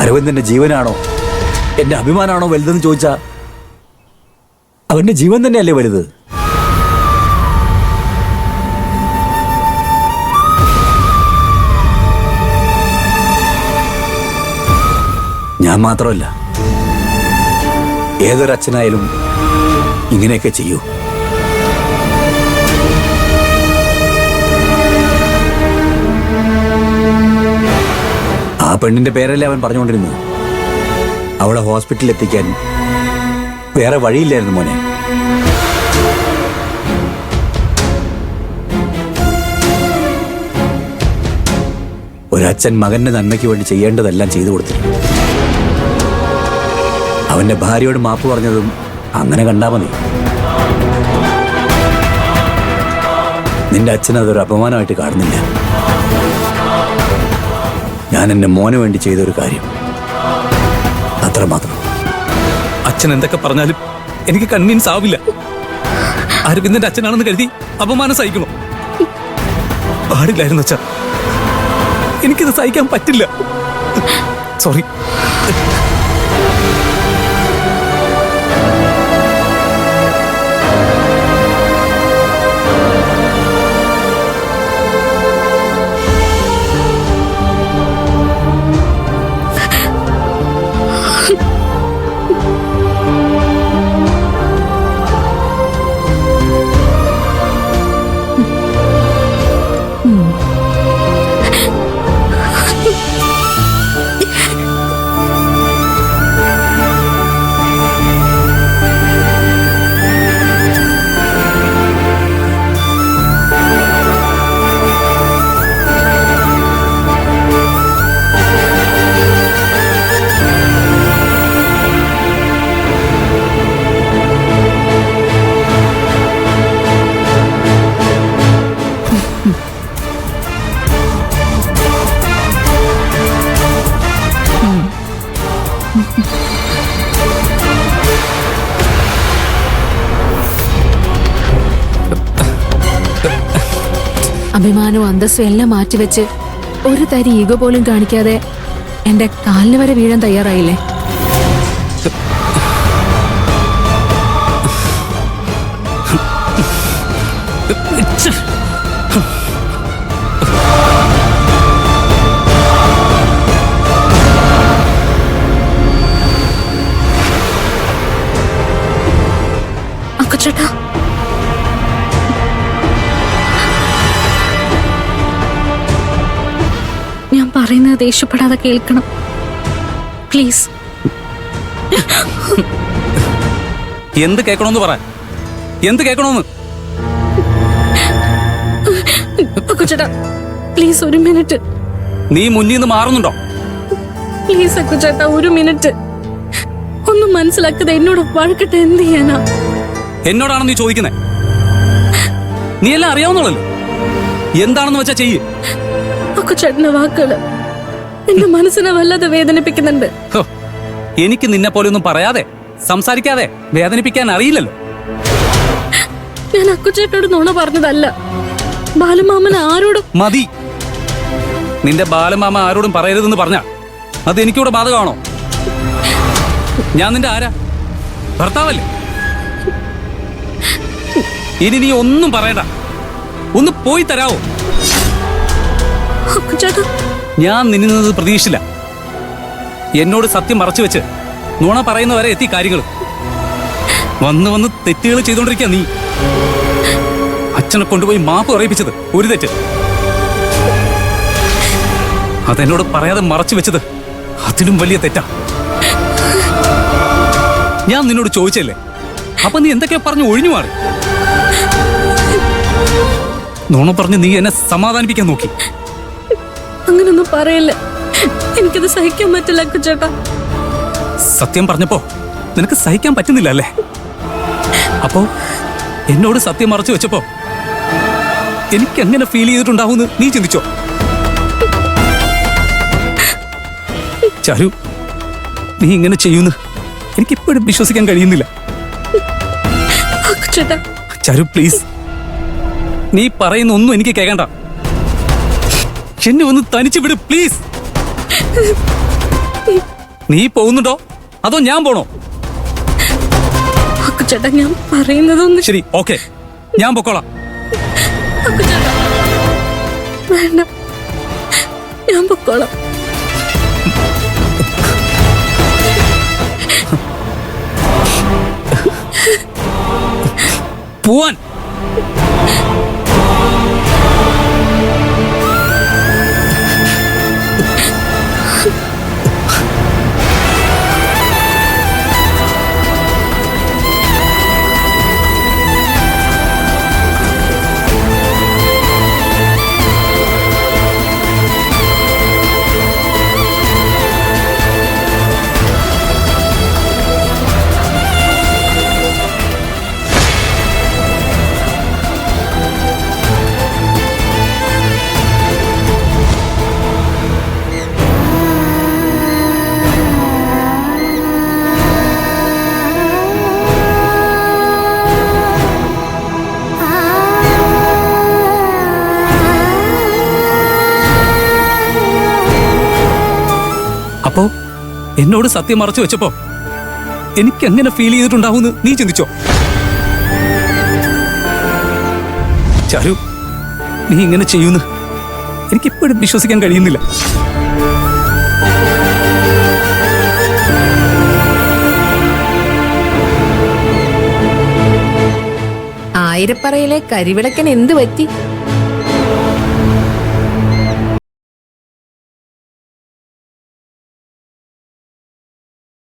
അരവിന്ദന്റെ ജീവനാണോ എന്റെ അഭിമാനാണോ വലുതെന്ന് ചോദിച്ചാ അവന്റെ ജീവൻ തന്നെയല്ലേ വലുത്. ഞാൻ മാത്രമല്ല, ഏതൊരച്ഛനായാലും ഇങ്ങനെയൊക്കെ ചെയ്യൂ. ആ പെണ്ണിന്റെ പേരല്ലേ അവൻ പറഞ്ഞുകൊണ്ടിരുന്നു. അവളെ ഹോസ്പിറ്റലിൽ എത്തിക്കാൻ വേറെ വഴിയില്ലായിരുന്നു മോനെ. ഒരച്ഛൻ മകന്റെ നന്മയ്ക്ക് വേണ്ടി ചെയ്യേണ്ടതെല്ലാം ചെയ്തു കൊടുത്തിരുന്നു. അവന്റെ ഭാര്യയോട് മാപ്പ് പറഞ്ഞതും അങ്ങനെ കണ്ടാ മതി. നിന്റെ അച്ഛൻ അതൊരു അപമാനമായിട്ട് കാണുന്നില്ല. ഞാൻ എന്റെ മോന് വേണ്ടി ചെയ്തൊരു കാര്യം, അത്രമാത്രം. അച്ഛൻ എന്തൊക്കെ പറഞ്ഞാലും എനിക്ക് കൺവിൻസ് ആവില്ല. അരവിന്ദന്റെ അച്ഛനാണെന്ന് കരുതി അപമാനം സഹിക്കണോ? പാടില്ലായിരുന്നു അച്ഛാ, എനിക്കിത് സഹിക്കാൻ പറ്റില്ല. സോറി. അഭിമാനവും അന്തസ്സും എല്ലാം മാറ്റിവെച്ച് ഒരു തരി ഈഗോ പോലും കാണിക്കാതെ എന്റെ കാലിന് വരെ വീഴാൻ തയ്യാറായില്ലേ? അക്കുച്ചേട്ടാ, ഞാൻ പറയുന്നത് ദേഷ്യപ്പെടാതെ കേൾക്കണം പ്ലീസ്. എന്ത് കേൾക്കണമെന്ന് പറ. എന്ത് കേൾക്കണമെന്ന്? അക്കുച്ചേട്ടാ പ്ലീസ് ഒരു മിനിറ്റ്. നീ മുന്നിൽ നിന്ന് മാറുന്നുണ്ടോ? പ്ലീസ് അക്കുച്ചേട്ടാ ഒരു മിനിറ്റ്. ഒന്നും മനസ്സിലാക്കാതെ എന്നോട് വഴക്കിട്ട് എന്ത് ചെയ്യാനാ? എന്നോടാണ് നീ ചോദിക്കുന്നേ? നീ എല്ലാം അറിയാവുന്നുള്ളല്ലോ. എന്താണെന്ന് വെച്ചാ ചെയ്യ്. അക്കുച്ചേട്ടന്റെ വാക്കുകള് എന്റെ മനസ്സിനെ വല്ലാതെ വേദനിപ്പിക്കുന്നുണ്ട്. എനിക്ക് നിന്നെ പോലെ ഒന്നും പറയാതെ സംസാരിക്കാതെ വേദനിപ്പിക്കാൻ അറിയില്ലല്ലോ. ഞാൻ അക്കുച്ചേട്ടനോട് നുണ പറഞ്ഞതല്ല. ബാലമാമൻ ആരോടും മതി. നിന്റെ ബാലമാമ ആരോടും പറയരുതെന്ന് പറഞ്ഞാ അത് എനിക്കൂടെ ബാധകമാണോ? ഞാൻ നിന്റെ ആരാ? ഭർത്താവല്ലേ? ഇനി നീ ഒന്നും പറയണ്ട. ഒന്ന് പോയി തരാവോ? ഞാൻ നിന്നിൽ നിന്ന് പ്രതീക്ഷിച്ചില്ല. എന്നോട് സത്യം മറച്ചു വെച്ച് നുണ പറയുന്നവരെ എത്തി കാര്യങ്ങൾ. വന്ന് വന്ന് തെറ്റുകൾ ചെയ്തോണ്ടിരിക്കുക നീ. അച്ഛനെ കൊണ്ടുപോയി മാപ്പ് പറയിപ്പിച്ചത് ഒരു തെറ്റ്. അതെന്നോട് പറയാതെ മറച്ചു വെച്ചത് അതിലും വലിയ തെറ്റാ. ഞാൻ നിന്നോട് ചോദിച്ചല്ലേ, അപ്പൊ നീ എന്തൊക്കെയാ പറഞ്ഞു ഒഴിഞ്ഞു മാറി. നുണ പറഞ്ഞ് നീ എന്നെ സമാധാനിപ്പിക്കാൻ നോക്കി. അങ്ങനൊന്നും പറയല്ല, എനിക്കത് സഹിക്കാൻ പറ്റില്ല അക്കുച്ചേട്ടാ. സത്യം പറഞ്ഞപ്പോ നിനക്ക് സഹിക്കാൻ പറ്റുന്നില്ല അല്ലേ? അപ്പോ എന്നോട് സത്യം മറച്ചു വെച്ചപ്പോ എനിക്ക് എങ്ങനെ ഫീൽ ചെയ്തിട്ടുണ്ടാവുമെന്ന് നീ ചിന്തിച്ചോ? ചാരു, നീ ഇങ്ങനെ ചെയ്യുന്നു എനിക്കിപ്പോഴും വിശ്വസിക്കാൻ കഴിയുന്നില്ല. ചാരു പ്ലീസ്, നീ പറയുന്ന ഒന്നും എനിക്ക് കേൾക്കണ്ട. എന്നെ ഒന്ന് തനിച്ചു വിട് പ്ലീസ്. നീ പോകുന്നുണ്ടോ അതോ ഞാൻ പോണോ? അക്കുചേട്ടാ ഞാൻ പറയുന്നതൊന്നും ശരി, ഓക്കെ, ഞാൻ പൊക്കോളാം. അക്കുചേട്ടാ വേണ്ട, ഞാൻ പൊക്കോളാം. പോവാൻ. അപ്പോ എന്നോട് സത്യം മറച്ചു വെച്ചപ്പോ എനിക്ക് എങ്ങനെ ഫീൽ ചെയ്തിട്ടുണ്ടാവുമെന്ന് നീ ചിന്തിച്ചോ? ചാരു, നീ ഇങ്ങനെ ചെയ്യുന്നു എനിക്കിപ്പോഴും വിശ്വസിക്കാൻ കഴിയുന്നില്ല. ആയിരപ്പറയിലെ കരിവിളക്കൻ എന്ത് പറ്റി?